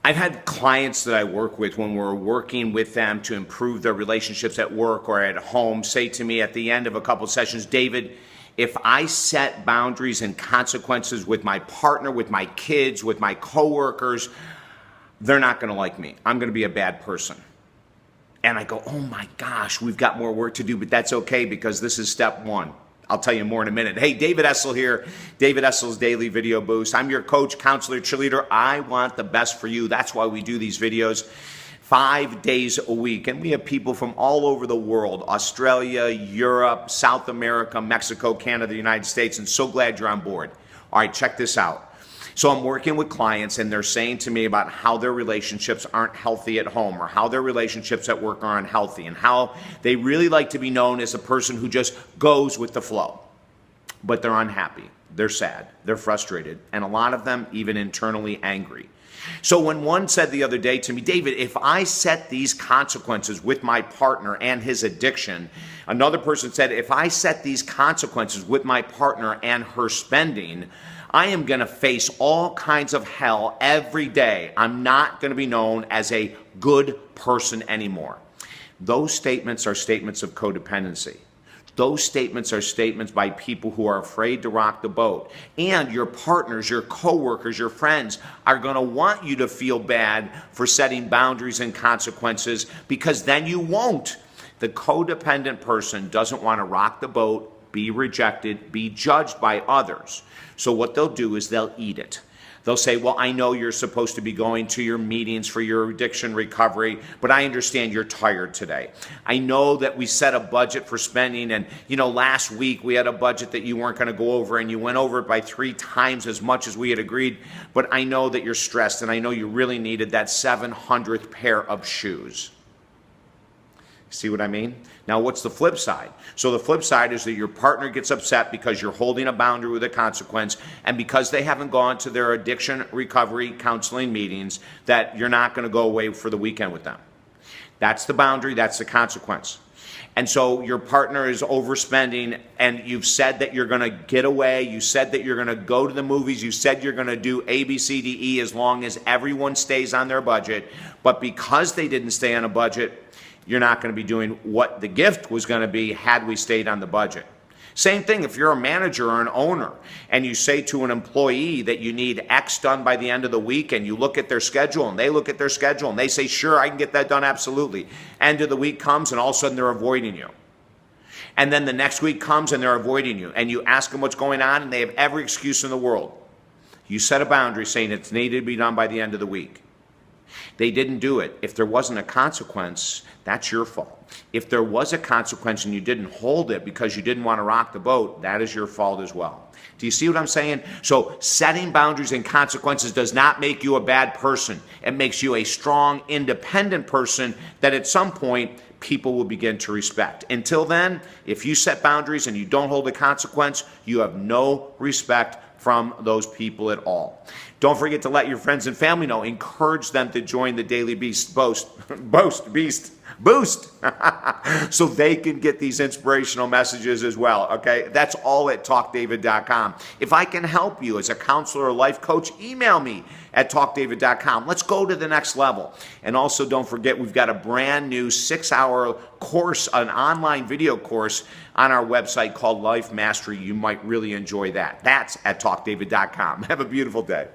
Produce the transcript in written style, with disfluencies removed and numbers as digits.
I've had clients that I work with when we're working with them to improve their relationships at work or at home say to me at the end of a couple sessions, David, if I set boundaries and consequences with my partner, with my kids, with my coworkers, they're not going to like me. I'm going to be a bad person. And I go, oh my gosh, we've got more work to do, but that's okay because this is step one. I'll tell you more in a minute. Hey, David Essel here, David Essel's Daily Video Boost. I'm your coach, counselor, cheerleader. I want the best for you. That's why we do these videos 5 days a week. And we have people from all over the world, Australia, Europe, South America, Mexico, Canada, the United States, and so glad you're on board. All right, check this out. So I'm working with clients and they're saying to me about how their relationships aren't healthy at home or how their relationships at work are unhealthy and how they really like to be known as a person who just goes with the flow. But they're unhappy, they're sad, they're frustrated, and a lot of them even internally angry. So when one said the other day to me, David, if I set these consequences with my partner and his addiction, another person said, if I set these consequences with my partner and her spending, I am going to face all kinds of hell every day. I'm not going to be known as a good person anymore. Those statements are statements of codependency. Those statements are statements by people who are afraid to rock the boat. And your partners, your coworkers, your friends are going to want you to feel bad for setting boundaries and consequences because then you won't. The codependent person doesn't want to rock the boat, be rejected, be judged by others. So what they'll do is they'll eat it. They'll say, well, I know you're supposed to be going to your meetings for your addiction recovery, but I understand you're tired today. I know that we set a budget for spending and, last week we had a budget that you weren't going to go over and you went over it by 3 times as much as we had agreed, but I know that you're stressed and I know you really needed that 700th pair of shoes. See what I mean? Now, what's the flip side? So the flip side is that your partner gets upset because you're holding a boundary with a consequence and because they haven't gone to their addiction recovery counseling meetings that you're not going to go away for the weekend with them. That's the boundary, that's the consequence. And so your partner is overspending and you've said that you're going to get away, you said that you're going to go to the movies, you said you're going to do A, B, C, D, E as long as everyone stays on their budget, but because they didn't stay on a budget, you're not going to be doing what the gift was going to be had we stayed on the budget. Same thing if you're a manager or an owner and you say to an employee that you need X done by the end of the week and you look at their schedule and they look at their schedule and they say, sure, I can get that done, absolutely. End of the week comes and all of a sudden they're avoiding you. And then the next week comes and they're avoiding you and you ask them what's going on and they have every excuse in the world. You set a boundary saying it's needed to be done by the end of the week. They didn't do it. If there wasn't a consequence, that's your fault. If there was a consequence and you didn't hold it because you didn't want to rock the boat, that is your fault as well. Do you see what I'm saying? So setting boundaries and consequences does not make you a bad person. It makes you a strong, independent person that at some point people will begin to respect. Until then, if you set boundaries and you don't hold a consequence, you have no respect from those people at all. Don't forget to let your friends and family know. Encourage them to join the Daily Beast Boost so they can get these inspirational messages as well, okay? That's all at talkdavid.com. If I can help you as a counselor or life coach, email me at talkdavid.com. Let's go to the next level. And also don't forget, we've got a brand new 6-hour course, an online video course on our website called Life Mastery. You might really enjoy that. That's at talkdavid.com. Have a beautiful day.